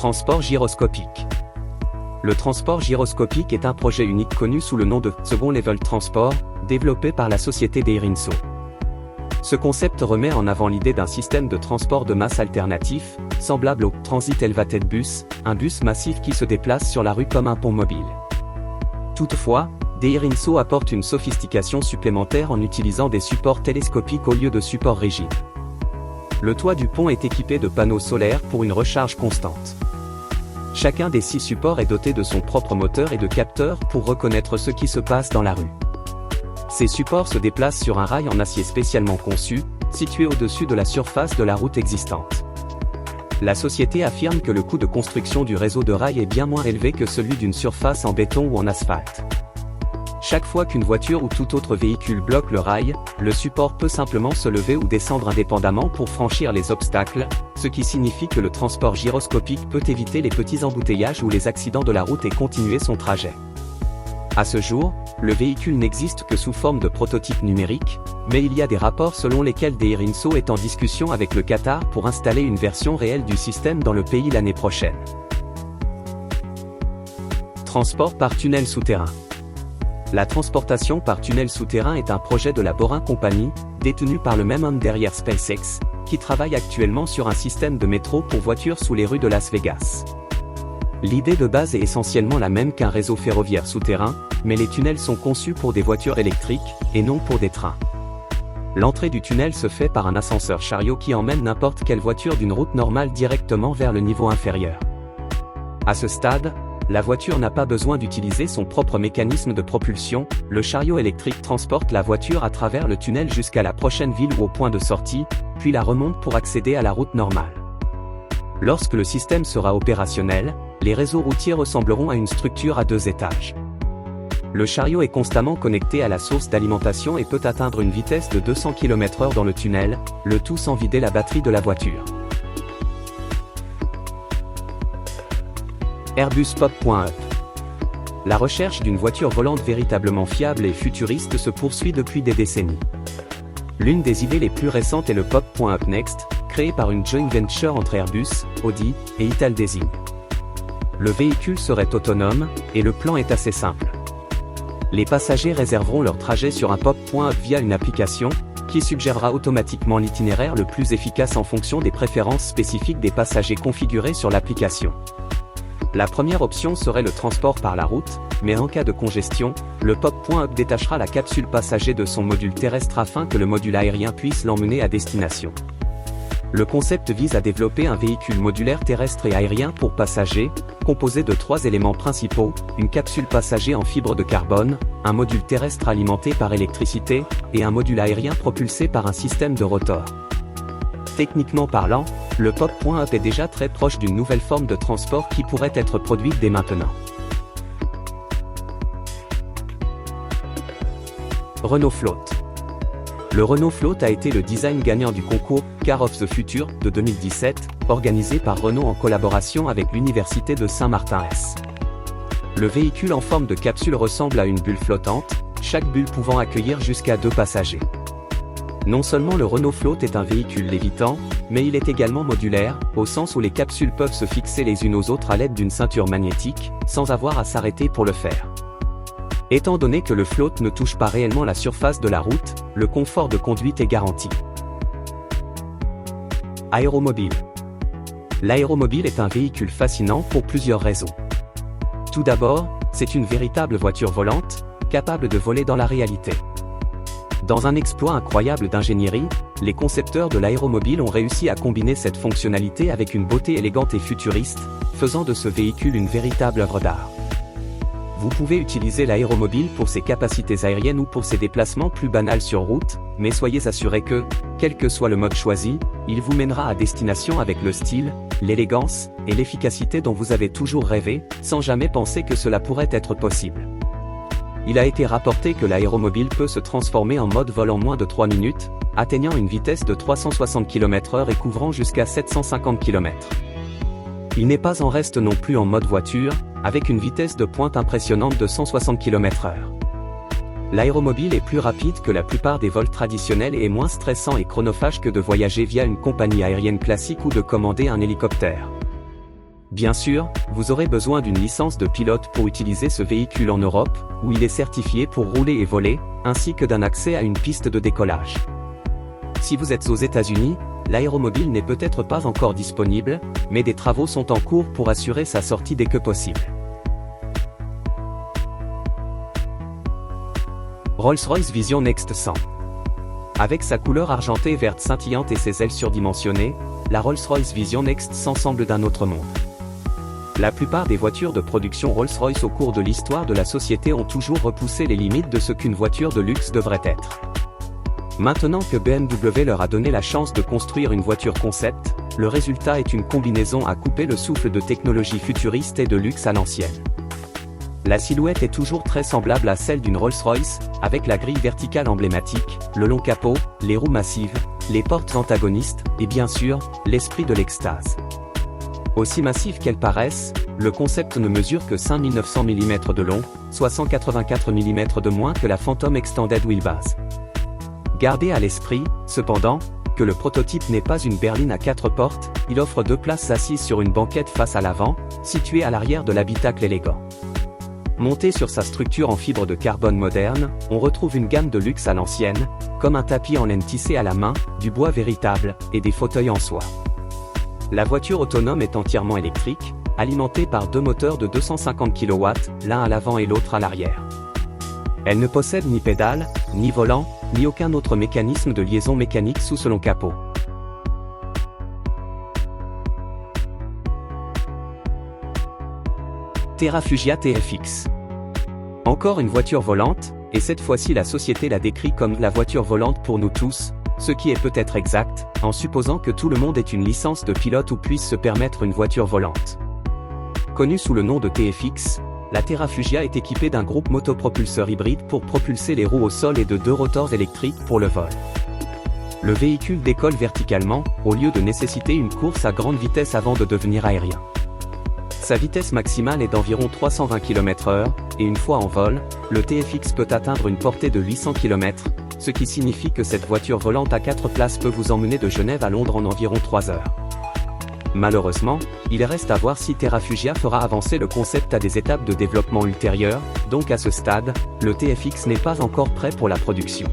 Transport gyroscopique. Le transport gyroscopique est un projet unique connu sous le nom de Second Level Transport, développé par la société Dairinso. Ce concept remet en avant l'idée d'un système de transport de masse alternatif, semblable au Transit Elevated Bus, un bus massif qui se déplace sur la rue comme un pont mobile. Toutefois, Dairinso apporte une sophistication supplémentaire en utilisant des supports télescopiques au lieu de supports rigides. Le toit du pont est équipé de panneaux solaires pour une recharge constante. Chacun des 6 supports est doté de son propre moteur et de capteurs pour reconnaître ce qui se passe dans la rue. Ces supports se déplacent sur un rail en acier spécialement conçu, situé au-dessus de la surface de la route existante. La société affirme que le coût de construction du réseau de rails est bien moins élevé que celui d'une surface en béton ou en asphalte. Chaque fois qu'une voiture ou tout autre véhicule bloque le rail, le support peut simplement se lever ou descendre indépendamment pour franchir les obstacles, ce qui signifie que le transport gyroscopique peut éviter les petits embouteillages ou les accidents de la route et continuer son trajet. À ce jour, le véhicule n'existe que sous forme de prototype numérique, mais il y a des rapports selon lesquels Dairinso est en discussion avec le Qatar pour installer une version réelle du système dans le pays l'année prochaine. Transport par tunnel souterrain. La transportation par tunnel souterrain est un projet de la Boring Company, détenu par le même homme derrière SpaceX, qui travaille actuellement sur un système de métro pour voitures sous les rues de Las Vegas. L'idée de base est essentiellement la même qu'un réseau ferroviaire souterrain, mais les tunnels sont conçus pour des voitures électriques, et non pour des trains. L'entrée du tunnel se fait par un ascenseur chariot qui emmène n'importe quelle voiture d'une route normale directement vers le niveau inférieur. À ce stade, la voiture n'a pas besoin d'utiliser son propre mécanisme de propulsion, le chariot électrique transporte la voiture à travers le tunnel jusqu'à la prochaine ville ou au point de sortie, puis la remonte pour accéder à la route normale. Lorsque le système sera opérationnel, les réseaux routiers ressembleront à une structure à 2 étages. Le chariot est constamment connecté à la source d'alimentation et peut atteindre une vitesse de 200 km/h dans le tunnel, le tout sans vider la batterie de la voiture. Airbus Pop.up. La recherche d'une voiture volante véritablement fiable et futuriste se poursuit depuis des décennies. L'une des idées les plus récentes est le Pop.up Next, créé par une joint venture entre Airbus, Audi et Italdesign. Le véhicule serait autonome, et le plan est assez simple. Les passagers réserveront leur trajet sur un Pop.up via une application, qui suggérera automatiquement l'itinéraire le plus efficace en fonction des préférences spécifiques des passagers configurés sur l'application. La première option serait le transport par la route, mais en cas de congestion, le Pop.up détachera la capsule passager de son module terrestre afin que le module aérien puisse l'emmener à destination. Le concept vise à développer un véhicule modulaire terrestre et aérien pour passagers, composé de 3 éléments principaux, une capsule passager en fibre de carbone, un module terrestre alimenté par électricité, et un module aérien propulsé par un système de rotor. Techniquement parlant, le Pop.up est déjà très proche d'une nouvelle forme de transport qui pourrait être produite dès maintenant. Renault Float. Le Renault Float a été le design gagnant du concours Car of the Future de 2017, organisé par Renault en collaboration avec l'Université de Saint-Martin-S. Le véhicule en forme de capsule ressemble à une bulle flottante, chaque bulle pouvant accueillir jusqu'à 2 passagers. Non seulement le Renault Float est un véhicule lévitant, mais il est également modulaire, au sens où les capsules peuvent se fixer les unes aux autres à l'aide d'une ceinture magnétique, sans avoir à s'arrêter pour le faire. Étant donné que le float ne touche pas réellement la surface de la route, le confort de conduite est garanti. Aéromobile. L'aéromobile est un véhicule fascinant pour plusieurs raisons. Tout d'abord, c'est une véritable voiture volante, capable de voler dans la réalité. Dans un exploit incroyable d'ingénierie, les concepteurs de l'aéromobile ont réussi à combiner cette fonctionnalité avec une beauté élégante et futuriste, faisant de ce véhicule une véritable œuvre d'art. Vous pouvez utiliser l'aéromobile pour ses capacités aériennes ou pour ses déplacements plus banals sur route, mais soyez assurés que, quel que soit le mode choisi, il vous mènera à destination avec le style, l'élégance et l'efficacité dont vous avez toujours rêvé, sans jamais penser que cela pourrait être possible. Il a été rapporté que l'aéromobile peut se transformer en mode vol en moins de 3 minutes, atteignant une vitesse de 360 km/h et couvrant jusqu'à 750 km. Il n'est pas en reste non plus en mode voiture, avec une vitesse de pointe impressionnante de 160 km/h. L'aéromobile est plus rapide que la plupart des vols traditionnels et est moins stressant et chronophage que de voyager via une compagnie aérienne classique ou de commander un hélicoptère. Bien sûr, vous aurez besoin d'une licence de pilote pour utiliser ce véhicule en Europe, où il est certifié pour rouler et voler, ainsi que d'un accès à une piste de décollage. Si vous êtes aux États-Unis, l'aéromobile n'est peut-être pas encore disponible, mais des travaux sont en cours pour assurer sa sortie dès que possible. Rolls-Royce Vision Next 100. Avec sa couleur argentée verte scintillante et ses ailes surdimensionnées, la Rolls-Royce Vision Next 100 semble d'un autre monde. La plupart des voitures de production Rolls-Royce au cours de l'histoire de la société ont toujours repoussé les limites de ce qu'une voiture de luxe devrait être. Maintenant que BMW leur a donné la chance de construire une voiture concept, le résultat est une combinaison à couper le souffle de technologie futuriste et de luxe à l'ancienne. La silhouette est toujours très semblable à celle d'une Rolls-Royce, avec la grille verticale emblématique, le long capot, les roues massives, les portes antagonistes, et bien sûr, l'esprit de l'extase. Aussi massive qu'elle paraisse, le concept ne mesure que 5900 mm de long, soit 184 mm de moins que la Phantom Extended Wheelbase. Gardez à l'esprit, cependant, que le prototype n'est pas une berline à 4 portes, il offre 2 places assises sur une banquette face à l'avant, située à l'arrière de l'habitacle élégant. Monté sur sa structure en fibre de carbone moderne, on retrouve une gamme de luxe à l'ancienne, comme un tapis en laine tissé à la main, du bois véritable, et des fauteuils en soie. La voiture autonome est entièrement électrique, alimentée par 2 moteurs de 250 kW, l'un à l'avant et l'autre à l'arrière. Elle ne possède ni pédale, ni volant, ni aucun autre mécanisme de liaison mécanique sous ce long capot. Terrafugia TFX. Encore une voiture volante, et cette fois-ci la société la décrit comme la voiture volante pour nous tous, ce qui est peut-être exact, en supposant que tout le monde ait une licence de pilote ou puisse se permettre une voiture volante. Connue sous le nom de TFX, la Terrafugia est équipée d'un groupe motopropulseur hybride pour propulser les roues au sol et de 2 rotors électriques pour le vol. Le véhicule décolle verticalement, au lieu de nécessiter une course à grande vitesse avant de devenir aérien. Sa vitesse maximale est d'environ 320 km/h, et une fois en vol, le TFX peut atteindre une portée de 800 km, ce qui signifie que cette voiture volante à 4 places peut vous emmener de Genève à Londres en environ 3 heures. Malheureusement, il reste à voir si Terrafugia fera avancer le concept à des étapes de développement ultérieures, donc à ce stade, le TFX n'est pas encore prêt pour la production.